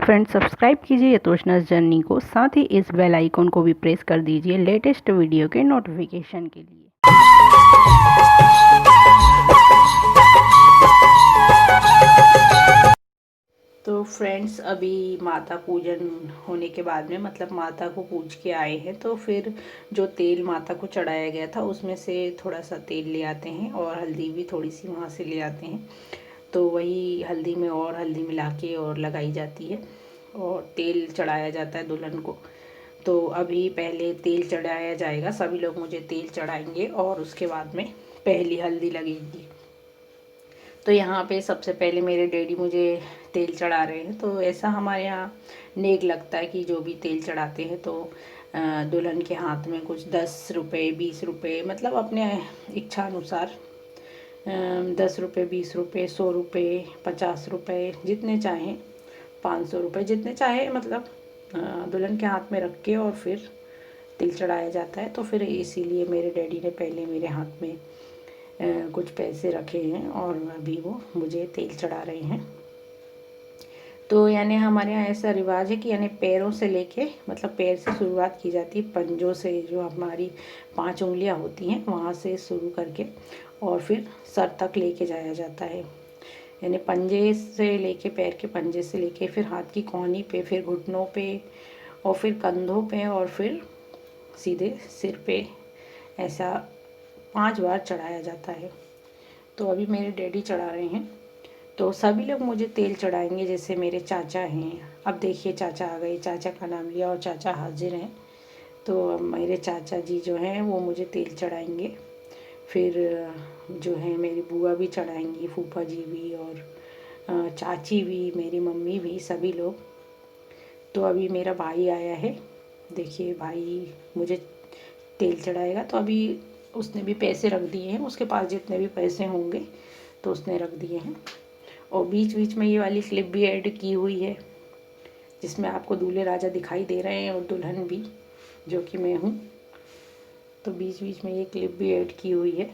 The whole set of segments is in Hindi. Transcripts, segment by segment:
फ्रेंड्स सब्सक्राइब कीजिए यतोषनास जर्नी को, साथ ही इस बेल आइकन को भी प्रेस कर दीजिए लेटेस्ट वीडियो के नोटिफिकेशन के लिए। तो फ्रेंड्स अभी माता पूजन होने के बाद में मतलब माता को पूज के आए हैं, तो फिर जो तेल माता को चढ़ाया गया था उसमें से थोड़ा सा तेल ले आते हैं और हल्दी भी थोड़ी सी वहाँ से ले आते हैं। तो वही हल्दी में और हल्दी मिला के और लगाई जाती है और तेल चढ़ाया जाता है दुल्हन को। तो अभी पहले तेल चढ़ाया जाएगा, सभी लोग मुझे तेल चढ़ाएंगे और उसके बाद में पहली हल्दी लगेगी। तो यहाँ पे सबसे पहले मेरे डैडी मुझे तेल चढ़ा रहे हैं। तो ऐसा हमारे यहाँ नेक लगता है कि जो भी तेल चढ़ाते हैं तो दुल्हन के हाथ में कुछ 10 रुपये 20 रुपये मतलब अपने इच्छा अनुसार 10 रुपये 20 रुपये 100 रुपये 50 रुपये जितने चाहें, 500 रुपये जितने चाहे मतलब दुल्हन के हाथ में रख के और फिर तिल चढ़ाया जाता है। तो फिर इसीलिए मेरे डैडी ने पहले मेरे हाथ में कुछ पैसे रखे हैं और अभी वो मुझे तेल चढ़ा रहे हैं। तो यानी हमारे यहाँ ऐसा रिवाज है कि यानी पैरों से लेके मतलब पैर से शुरुआत की जाती है, पंजों से जो हमारी 5 उंगलियाँ होती हैं वहाँ से शुरू करके और फिर सर तक लेके जाया जाता है। यानी पंजे से लेके पैर के पंजे से लेके फिर हाथ की कोहनी पे, फिर घुटनों पे और फिर कंधों पे और फिर सीधे सिर पे, ऐसा 5 बार चढ़ाया जाता है। तो अभी मेरे डैडी चढ़ा रहे हैं। तो सभी लोग मुझे तेल चढ़ाएंगे, जैसे मेरे चाचा हैं। अब देखिए चाचा आ गए, चाचा का नाम लिया और चाचा हाजिर हैं। तो मेरे चाचा जी जो हैं वो मुझे तेल चढ़ाएंगे। फिर जो है मेरी बुआ भी चढ़ाएंगी, फूफा जी भी और चाची भी, मेरी मम्मी भी, सभी लोग। तो अभी मेरा भाई आया है, देखिए भाई मुझे तेल चढ़ाएगा। तो अभी उसने भी पैसे रख दिए हैं, उसके पास जितने भी पैसे होंगे तो उसने रख दिए हैं। और बीच बीच में ये वाली क्लिप भी ऐड की हुई है जिसमें आपको दूल्हे राजा दिखाई दे रहे हैं और दुल्हन भी, जो कि मैं हूँ। तो बीच बीच में ये क्लिप भी ऐड की हुई है।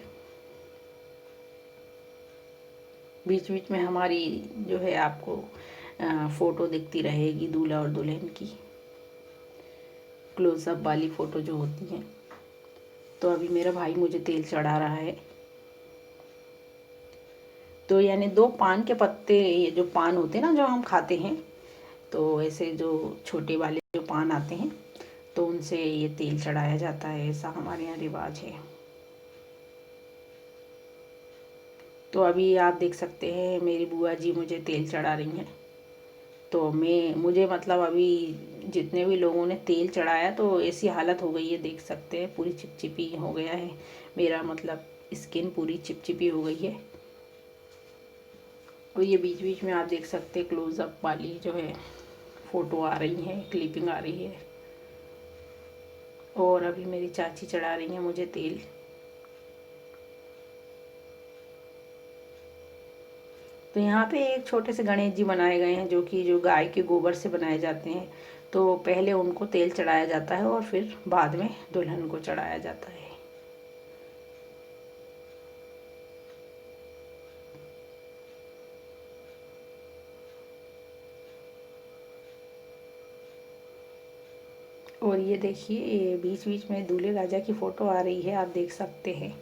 बीच बीच में हमारी जो है आपको फ़ोटो दिखती रहेगी दूल्हा और दुल्हन की, क्लोज़अप वाली फ़ोटो जो होती हैं। तो अभी मेरा भाई मुझे तेल चढ़ा रहा है। तो यानी 2 पान के पत्ते, ये जो पान होते हैं ना जो हम खाते हैं, तो ऐसे जो छोटे वाले जो पान आते हैं तो उनसे ये तेल चढ़ाया जाता है, ऐसा हमारे यहाँ रिवाज है। तो अभी आप देख सकते हैं मेरी बुआ जी मुझे तेल चढ़ा रही हैं। तो मुझे मतलब अभी जितने भी लोगों ने तेल चढ़ाया तो ऐसी हालत हो गई है, देख सकते हैं पूरी चिपचिपी हो गया है मेरा, मतलब स्किन पूरी चिपचिपी हो गई है। और ये बीच बीच में आप देख सकते हैं क्लोज़अप वाली जो है फ़ोटो आ रही है, क्लिपिंग आ रही है। और अभी मेरी चाची चढ़ा रही हैं मुझे तेल। तो यहाँ पे एक छोटे से गणेश जी बनाए गए हैं जो गाय के गोबर से बनाए जाते हैं। तो पहले उनको तेल चढ़ाया जाता है और फिर बाद में दुल्हन को चढ़ाया जाता है। और ये देखिए ये बीच बीच में दूल्हे राजा की फ़ोटो आ रही है, आप देख सकते हैं।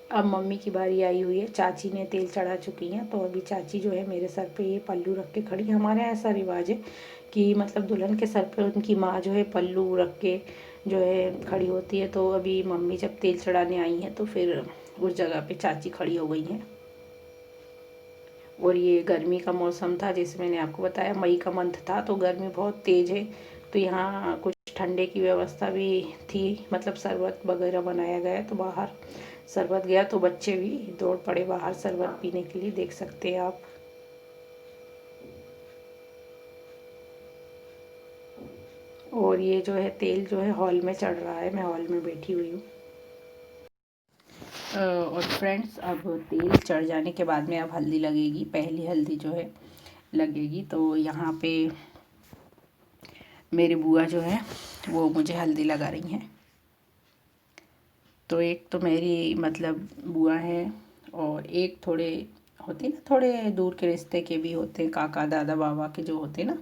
अब मम्मी की बारी आई हुई है, चाची ने तेल चढ़ा चुकी हैं। तो अभी चाची जो है मेरे सर पे ये पल्लू रख के खड़ी। हमारे यहाँ ऐसा रिवाज है कि मतलब दुल्हन के सर पे उनकी माँ जो है पल्लू रख के जो है खड़ी होती है। तो अभी मम्मी जब तेल चढ़ाने आई हैं तो फिर उस जगह पे चाची खड़ी हो गई हैं। और ये गर्मी का मौसम था, जैसे मैंने आपको बताया मई का मंथ था, तो गर्मी बहुत तेज़ है। तो यहाँ कुछ ठंडे की व्यवस्था भी थी, मतलब शरबत वगैरह बनाया गया। तो बाहर शरबत गया तो बच्चे भी दौड़ पड़े बाहर शरबत पीने के लिए, देख सकते हैं आप। और ये जो है तेल जो है हॉल में चढ़ रहा है, मैं हॉल में बैठी हुई हूँ। और फ्रेंड्स अब तेल चढ़ जाने के बाद में अब हल्दी लगेगी, पहली हल्दी जो है लगेगी। तो यहाँ पे मेरी बुआ जो है वो मुझे हल्दी लगा रही हैं। तो एक तो मेरी मतलब बुआ है और एक थोड़े होते ना, थोड़े दूर के रिश्ते के भी होते हैं, काका दादा बाबा के जो होते हैं ना,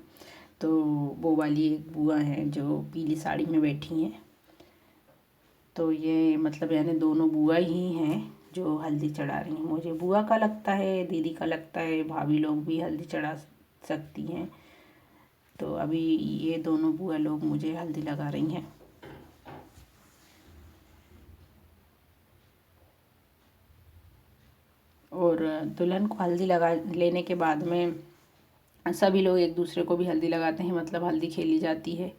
तो वो वाली एक बुआ है जो पीली साड़ी में बैठी हैं। तो ये मतलब यानी दोनों बुआ ही हैं जो हल्दी चढ़ा रही हैं। मुझे बुआ का लगता है, दीदी का लगता है, भाभी लोग भी हल्दी चढ़ा सकती हैं। तो अभी ये दोनों बुआ लोग मुझे हल्दी लगा रही हैं। और दुल्हन को हल्दी लगा लेने के बाद में सभी लोग एक दूसरे को भी हल्दी लगाते हैं, मतलब हल्दी खेली जाती है।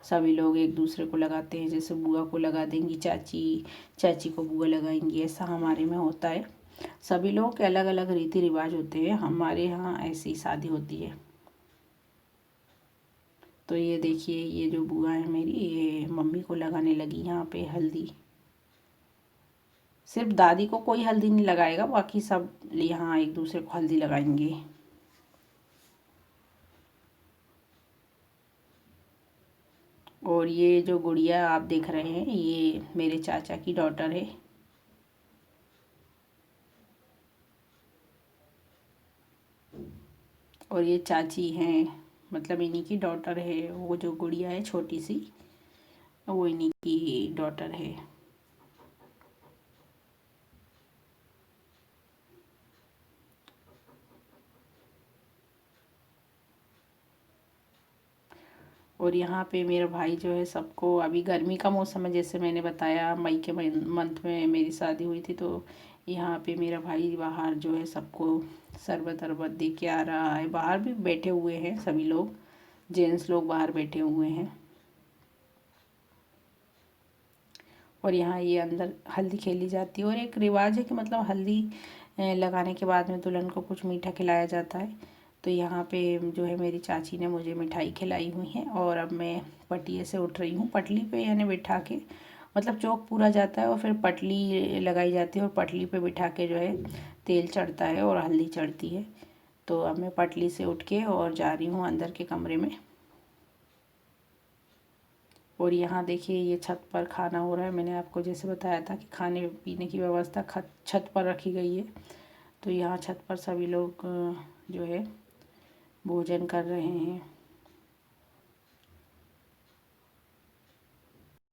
सभी लोग एक दूसरे को लगाते हैं, जैसे बुआ को लगा देंगी चाची, चाची को बुआ लगाएंगी, ऐसा हमारे में होता है। सभी लोगों के अलग अलग रीति रिवाज होते हैं, हमारे यहाँ ऐसी शादी होती है। तो ये देखिए, ये जो बुआ है मेरी, ये मम्मी को लगाने लगी यहाँ पे हल्दी। सिर्फ दादी को कोई हल्दी नहीं लगाएगा, बाकी सब यहाँ एक दूसरे को हल्दी लगाएंगे। और ये जो गुड़िया आप देख रहे हैं, ये मेरे चाचा की डॉटर है। और ये चाची हैं, मतलब इन्हीं की डॉटर है। वो जो गुड़िया है छोटी सी, वो इन्हीं की डॉटर है। और यहाँ पे मेरा भाई जो है सबको, अभी गर्मी का मौसम है, जैसे मैंने बताया मई के मंथ में मेरी शादी हुई थी, तो यहाँ पे मेरा भाई बाहर जो है सबको शरबत अरबत दे के आ रहा है। बाहर भी बैठे हुए हैं सभी लोग, जेंट्स लोग बाहर बैठे हुए हैं। और यहाँ ये अंदर हल्दी खेली जाती है। और एक रिवाज है कि मतलब हल्दी लगाने के बाद में दुल्हन को कुछ मीठा खिलाया जाता है। तो यहाँ पे जो है मेरी चाची ने मुझे मिठाई खिलाई हुई है। और अब मैं पटिए से उठ रही हूँ, पटली पे यानी बिठा के, मतलब चौक पूरा जाता है और फिर पटली लगाई जाती है, और पटली पे बिठा के जो है तेल चढ़ता है और हल्दी चढ़ती है। तो अब मैं पटली से उठ के और जा रही हूँ अंदर के कमरे में। और यहाँ देखिए, ये छत पर खाना हो रहा है। मैंने आपको जैसे बताया था कि खाने पीने की व्यवस्था छत पर रखी गई है। तो यहाँ छत पर सभी लोग जो है भोजन कर रहे हैं।